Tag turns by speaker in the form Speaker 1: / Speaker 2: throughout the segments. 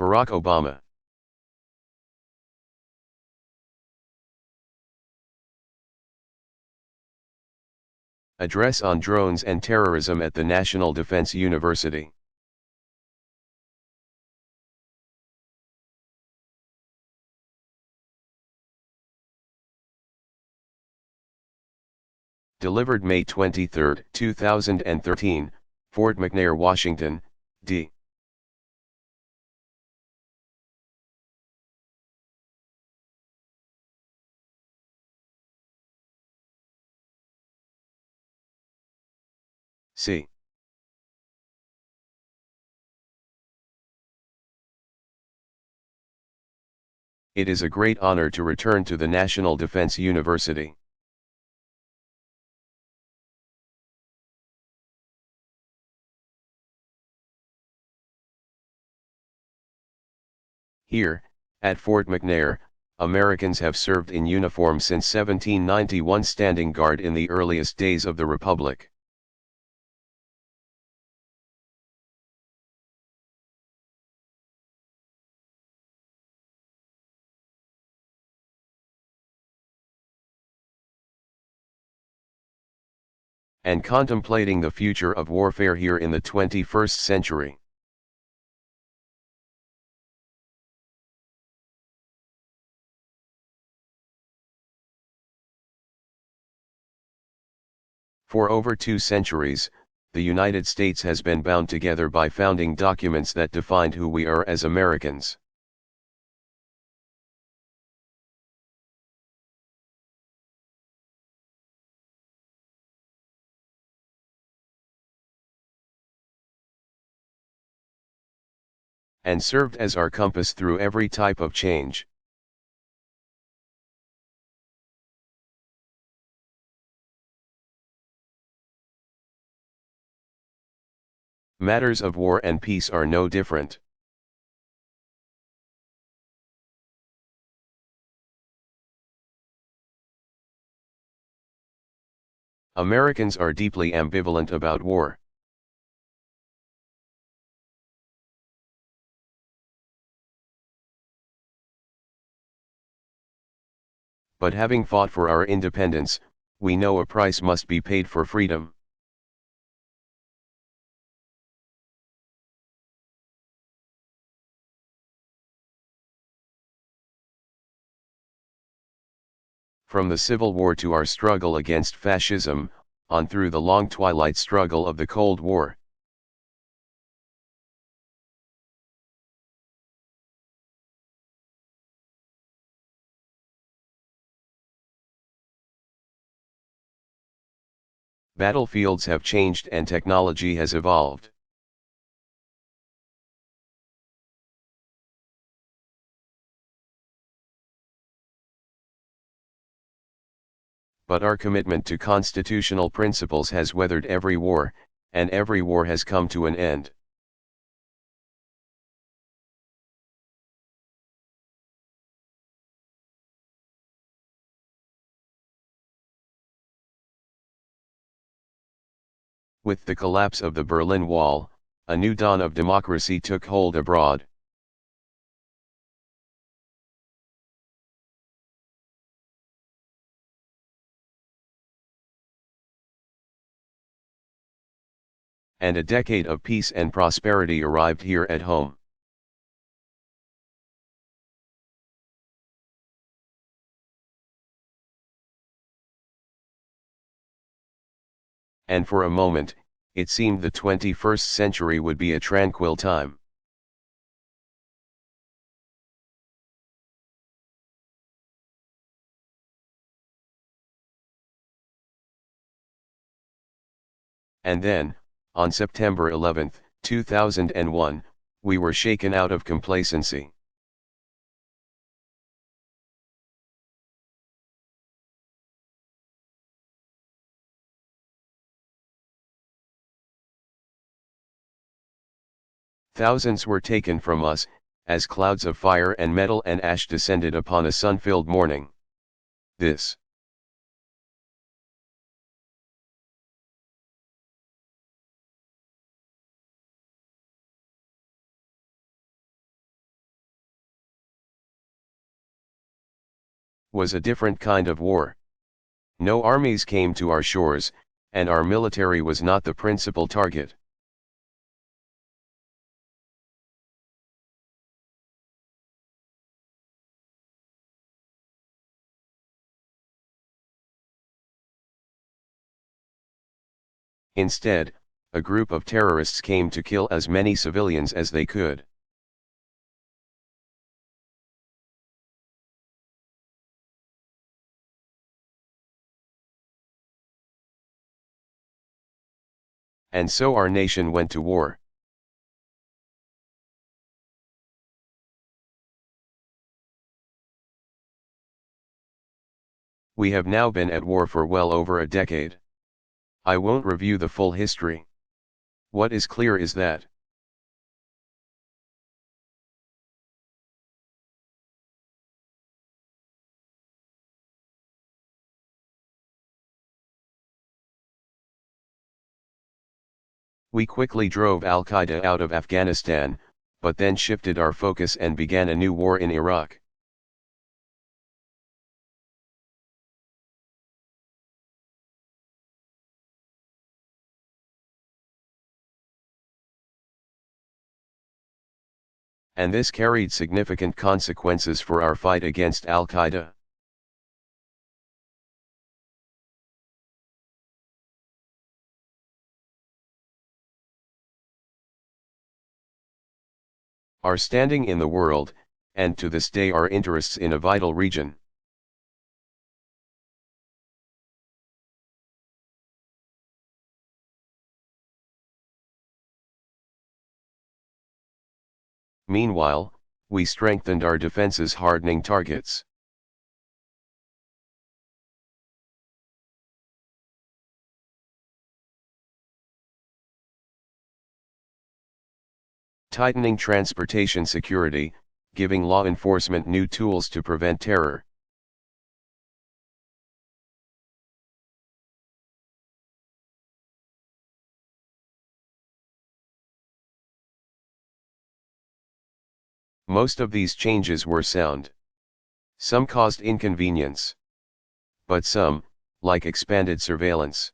Speaker 1: Barack Obama. Address on Drones and Terrorism at the National Defense University. Delivered May 23, 2013, Fort McNair, Washington, D. C. It is a great honor to return to the National Defense University. Here, at Fort McNair, Americans have served in uniform since 1791, standing guard in the earliest days of the Republic. And contemplating the future of warfare here in the 21st century. For over 2 centuries, the United States has been bound together by founding documents that defined who we are as Americans. And served as our compass through every type of change. Matters of war and peace are no different. Americans are deeply ambivalent about war. But having fought for our independence, we know a price must be paid for freedom. From the Civil War to our struggle against fascism, on through the long twilight struggle of the Cold War. Battlefields have changed and technology has evolved. But our commitment to constitutional principles has weathered every war, and every war has come to an end. With the collapse of the Berlin Wall, a new dawn of democracy took hold abroad. And a decade of peace and prosperity arrived here at home. And for a moment, it seemed the 21st century would be a tranquil time. And then, on September 11, 2001, we were shaken out of complacency. Thousands were taken from us, as clouds of fire and metal and ash descended upon a sun-filled morning. This was a different kind of war. No armies came to our shores, and our military was not the principal target. Instead, a group of terrorists came to kill as many civilians as they could. And so our nation went to war. We have now been at war for well over a decade. I won't review the full history. What is clear is that we quickly drove Al-Qaeda out of Afghanistan, but then shifted our focus and began a new war in Iraq. And this carried significant consequences for our fight against Al-Qaeda. Our standing in the world, and to this day our interests in a vital region. Meanwhile, we strengthened our defenses, hardening targets. Tightening transportation security, giving law enforcement new tools to prevent terror. Most of these changes were sound. Some caused inconvenience. But some, like expanded surveillance,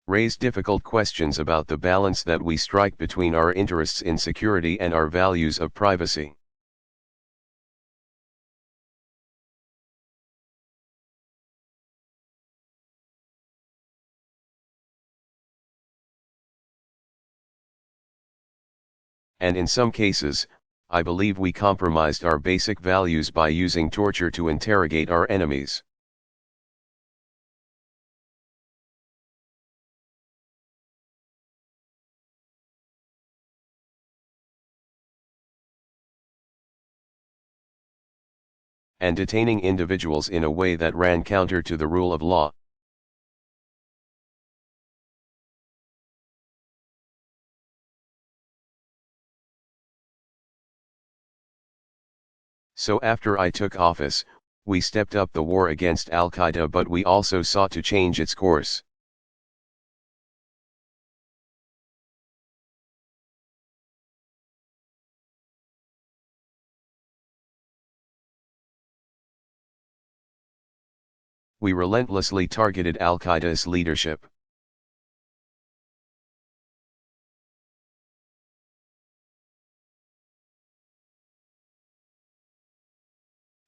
Speaker 1: raise difficult questions about the balance that we strike between our interests in security and our values of privacy. And in some cases, I believe we compromised our basic values by using torture to interrogate our enemies. And detaining individuals in a way that ran counter to the rule of law. So after I took office, we stepped up the war against Al-Qaeda, but we also sought to change its course. We relentlessly targeted Al-Qaeda's leadership.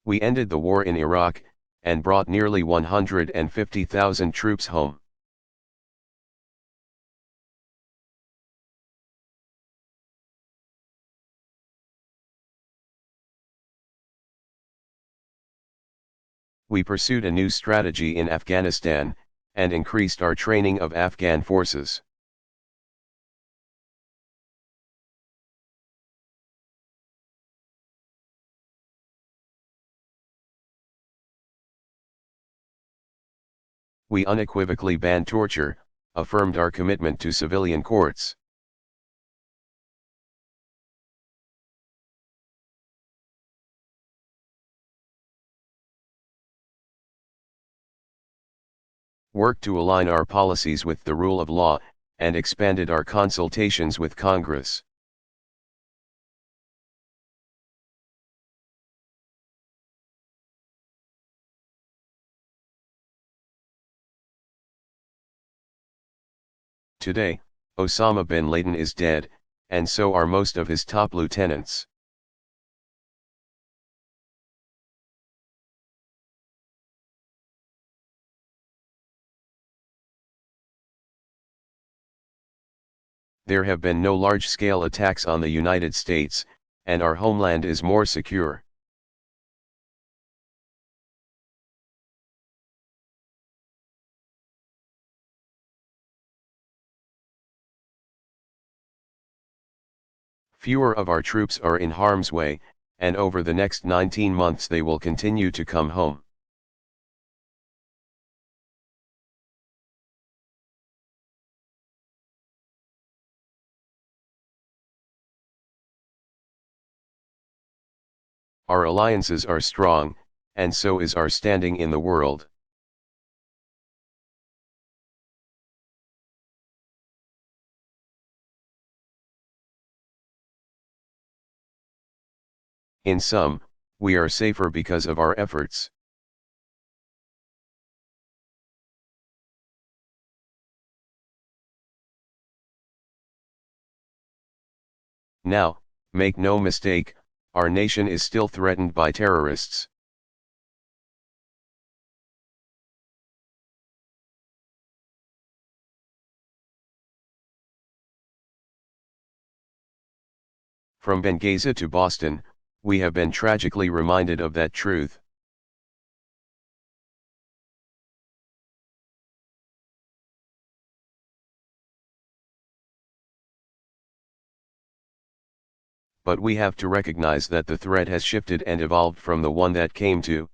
Speaker 1: We ended the war in Iraq, and brought nearly 150,000 troops home. We pursued a new strategy in Afghanistan, and increased our training of Afghan forces. We unequivocally banned torture, affirmed our commitment to civilian courts. worked to align our policies with the rule of law, and expanded our consultations with Congress. Today, Osama bin Laden is dead, and so are most of his top lieutenants. There have been no large-scale attacks on the United States, and our homeland is more secure. Fewer of our troops are in harm's way, and over the next 19 months they will continue to come home. Our alliances are strong, and so is our standing in the world. In sum, we are safer because of our efforts. Now, make no mistake, our nation is still threatened by terrorists. From Benghazi to Boston, we have been tragically reminded of that truth. But we have to recognize that the threat has shifted and evolved from the one that came to.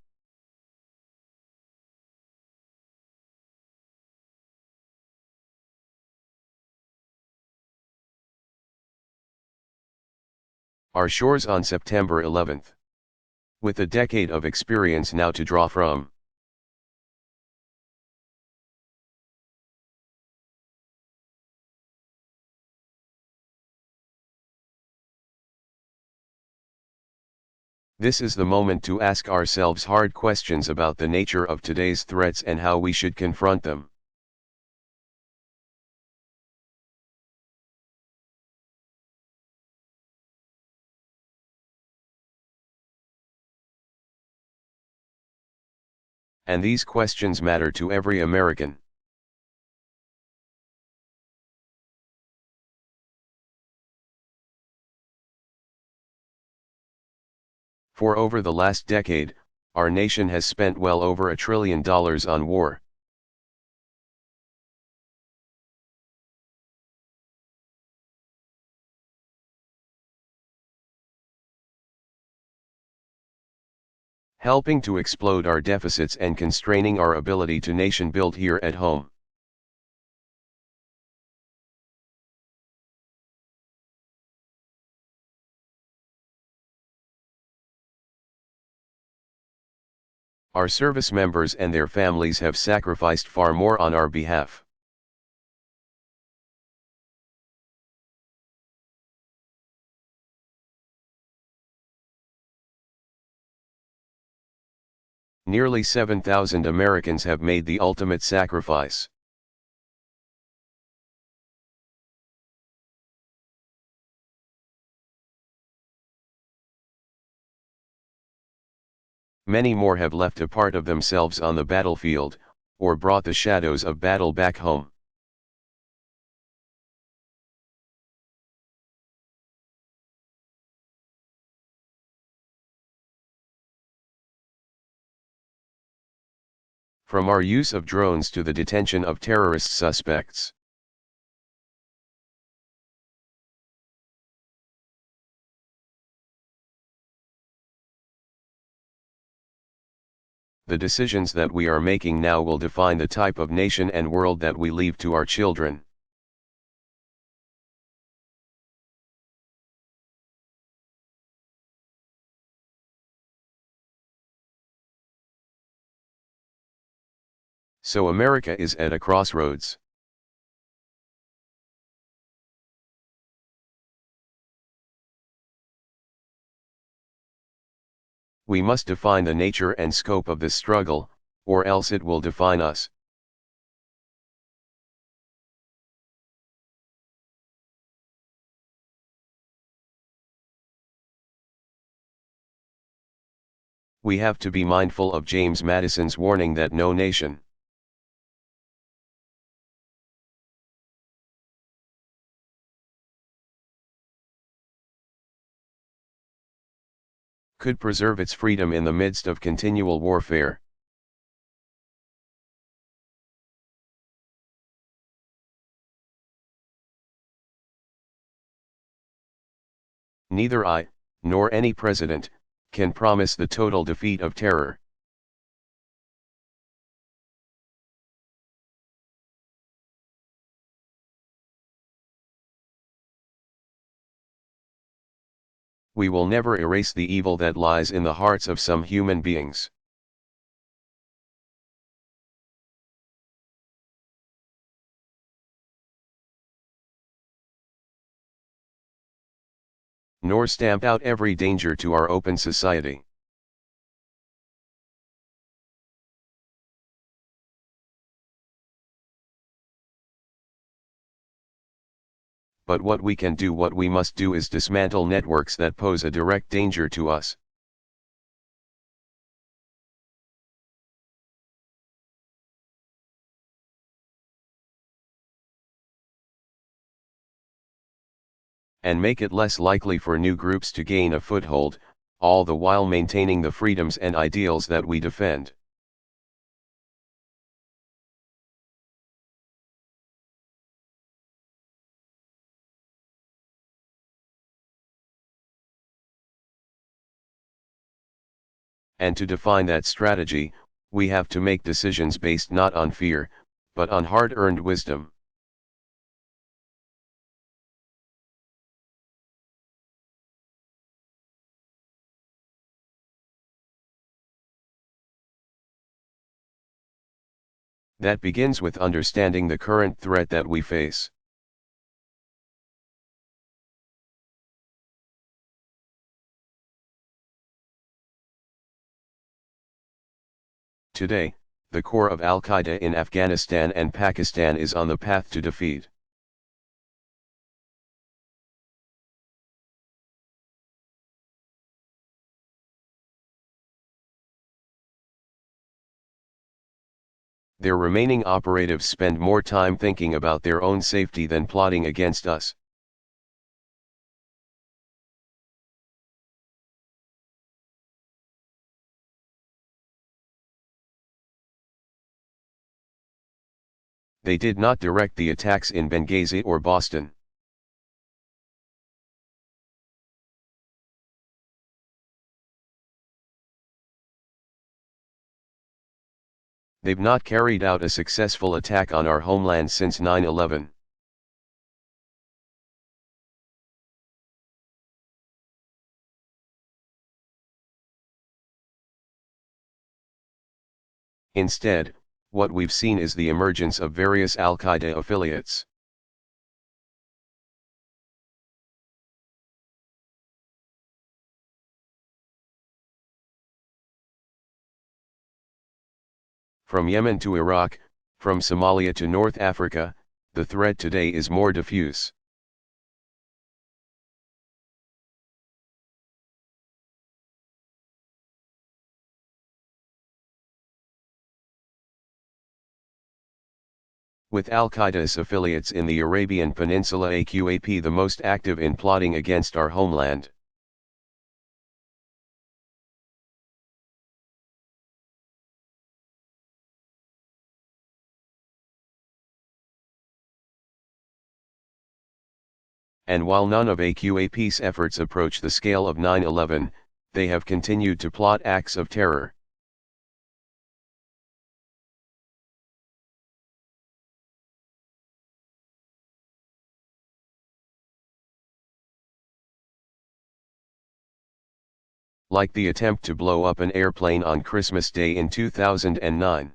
Speaker 1: Our shores on September 11th. With a decade of experience now to draw from. This is the moment to ask ourselves hard questions about the nature of today's threats and how we should confront them. And these questions matter to every American. For over the last decade, our nation has spent well over $1 trillion on war. Helping to explode our deficits and constraining our ability to nation build here at home. Our service members and their families have sacrificed far more on our behalf. Nearly 7,000 Americans have made the ultimate sacrifice. Many more have left a part of themselves on the battlefield, or brought the shadows of battle back home. From our use of drones to the detention of terrorist suspects. The decisions that we are making now will define the type of nation and world that we leave to our children. So America is at a crossroads. We must define the nature and scope of this struggle, or else it will define us. We have to be mindful of James Madison's warning that no nation could preserve its freedom in the midst of continual warfare. Neither I, nor any president, can promise the total defeat of terror. We will never erase the evil that lies in the hearts of some human beings. Nor stamp out every danger to our open society. But what we can do, what we must do, is dismantle networks that pose a direct danger to us. And make it less likely for new groups to gain a foothold, all the while maintaining the freedoms and ideals that we defend. And to define that strategy, we have to make decisions based not on fear, but on hard-earned wisdom. That begins with understanding the current threat that we face. Today, the core of Al-Qaeda in Afghanistan and Pakistan is on the path to defeat. Their remaining operatives spend more time thinking about their own safety than plotting against us. They did not direct the attacks in Benghazi or Boston. They've not carried out a successful attack on our homeland since 9/11. Instead, what we've seen is the emergence of various Al-Qaeda affiliates. From Yemen to Iraq, from Somalia to North Africa, the threat today is more diffuse. With Al-Qaeda's affiliates in the Arabian Peninsula AQAP the most active in plotting against our homeland. And while none of AQAP's efforts approach the scale of 9/11, they have continued to plot acts of terror. Like the attempt to blow up an airplane on Christmas Day in 2009.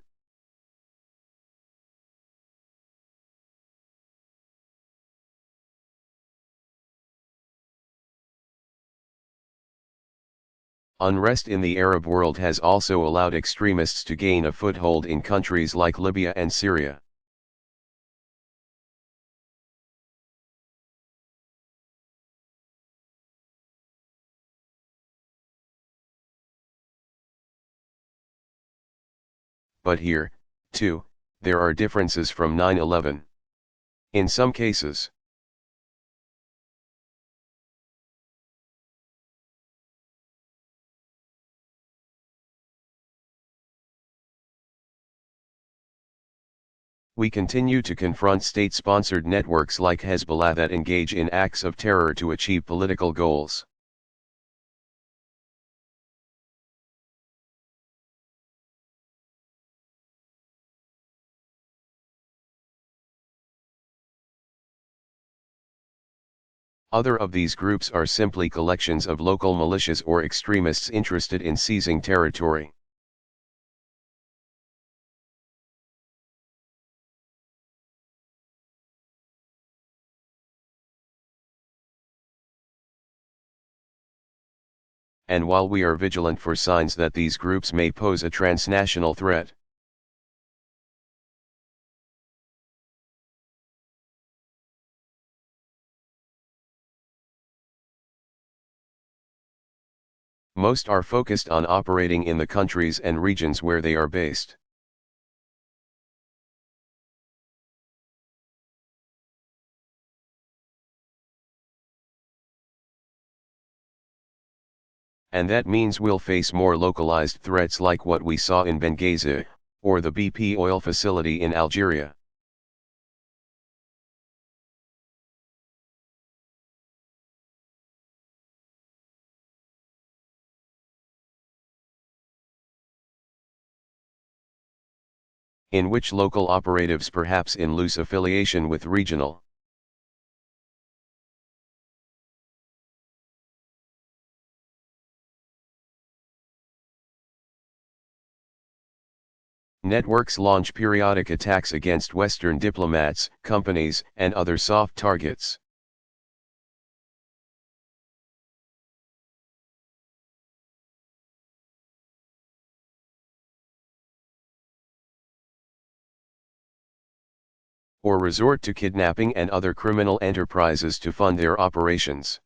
Speaker 1: Unrest in the Arab world has also allowed extremists to gain a foothold in countries like Libya and Syria. But here, too, there are differences from 9/11. In some cases, we continue to confront state-sponsored networks like Hezbollah that engage in acts of terror to achieve political goals. Other of these groups are simply collections of local militias or extremists interested in seizing territory. And while we are vigilant for signs that these groups may pose a transnational threat, most are focused on operating in the countries and regions where they are based. And that means we'll face more localized threats like what we saw in Benghazi, or the BP oil facility in Algeria. In which local operatives perhaps in loose affiliation with regional networks launch periodic attacks against Western diplomats, companies, and other soft targets. Or resort to kidnapping and other criminal enterprises to fund their operations.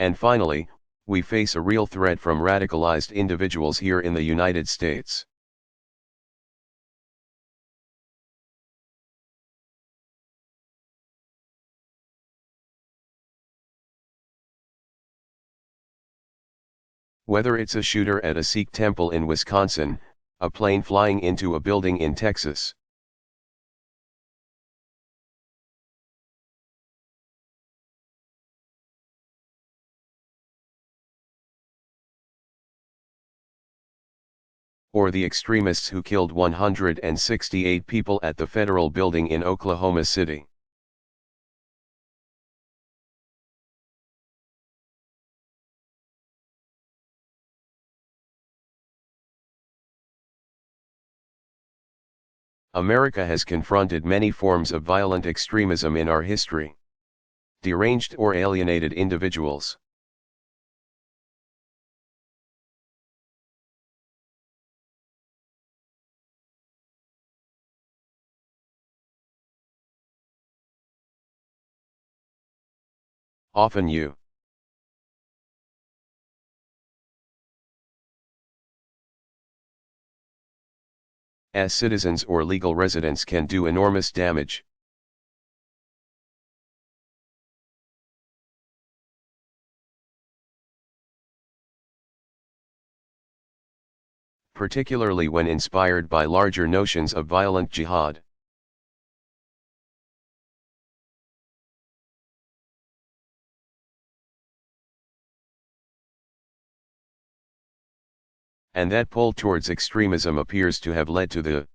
Speaker 1: And finally, we face a real threat from radicalized individuals here in the United States. Whether it's a shooter at a Sikh temple in Wisconsin, a plane flying into a building in Texas, or the extremists who killed 168 people at the federal building in Oklahoma City. America has confronted many forms of violent extremism in our history. Deranged or alienated individuals, often you, as citizens or legal residents, can do enormous damage. Particularly when inspired by larger notions of violent jihad. And that pull towards extremism appears to have led to the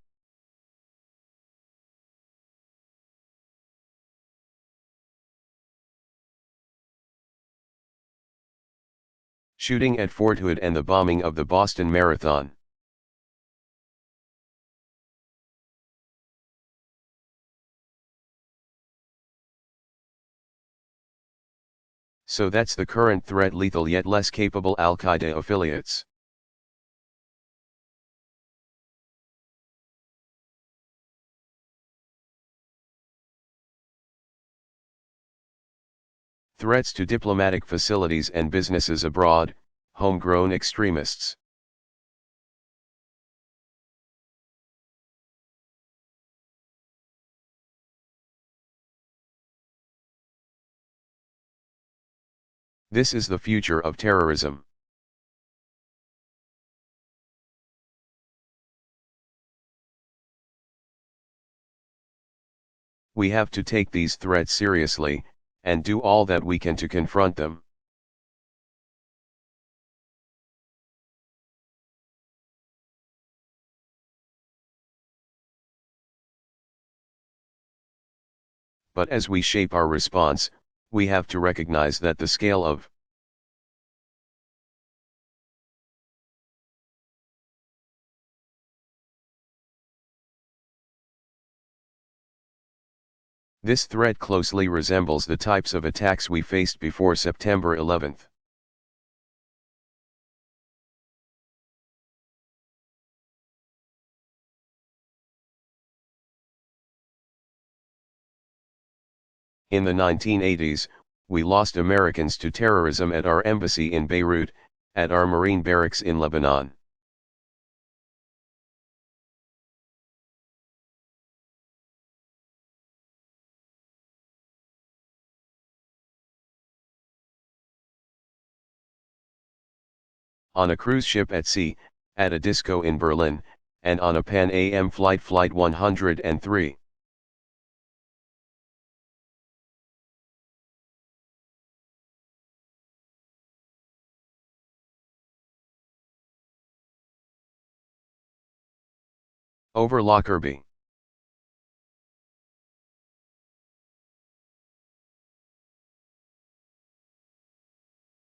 Speaker 1: shooting at Fort Hood and the bombing of the Boston Marathon. So that's the current threat: lethal yet less capable Al-Qaeda affiliates. Threats to diplomatic facilities and businesses abroad, homegrown extremists. This is the future of terrorism. We have to take these threats seriously, and do all that we can to confront them. But as we shape our response, we have to recognize that the scale of this threat closely resembles the types of attacks we faced before September 11th. In the 1980s, we lost Americans to terrorism at our embassy in Beirut, at our Marine barracks in Lebanon. On a cruise ship at sea, at a disco in Berlin, and on a Pan Am flight Flight 103. Over Lockerbie.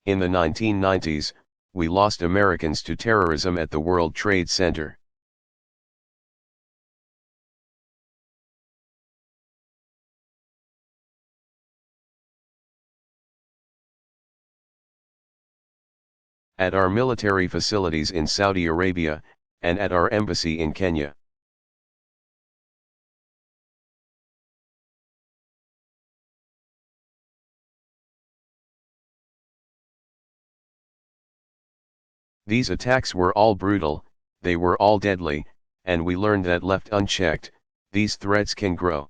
Speaker 1: In the 1990s, we lost Americans to terrorism at the World Trade Center. At our military facilities in Saudi Arabia, and at our embassy in Kenya. These attacks were all brutal, they were all deadly, and we learned that left unchecked, these threats can grow.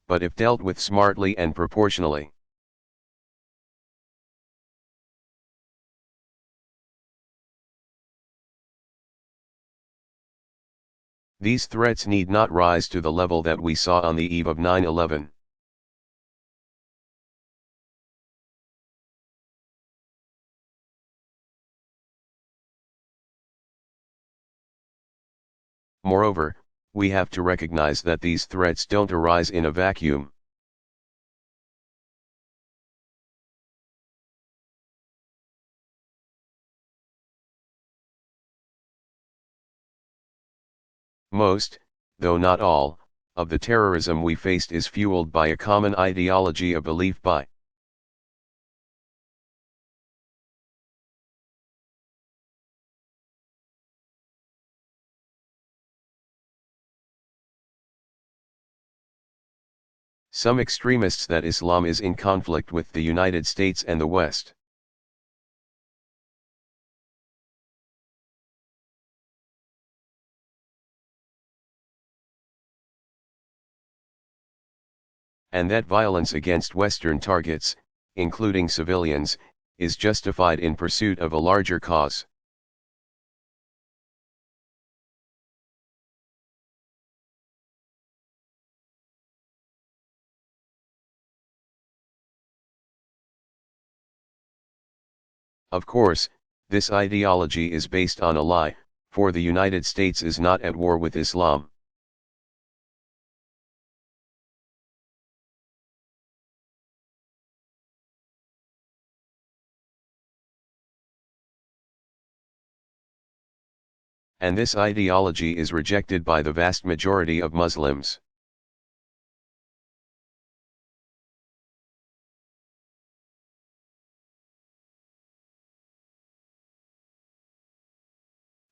Speaker 1: But if dealt with smartly and proportionally. These threats need not rise to the level that we saw on the eve of 9/11. Moreover, we have to recognize that these threats don't arise in a vacuum. Most, though not all, of the terrorism we faced is fueled by a common ideology, a belief by some extremists that Islam is in conflict with the United States and the West. And that violence against Western targets, including civilians, is justified in pursuit of a larger cause. Of course, this ideology is based on a lie, for the United States is not at war with Islam. and this ideology is rejected by the vast majority of Muslims.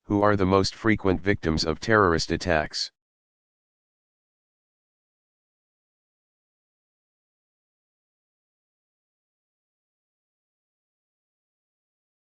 Speaker 1: Who are the most frequent victims of terrorist attacks?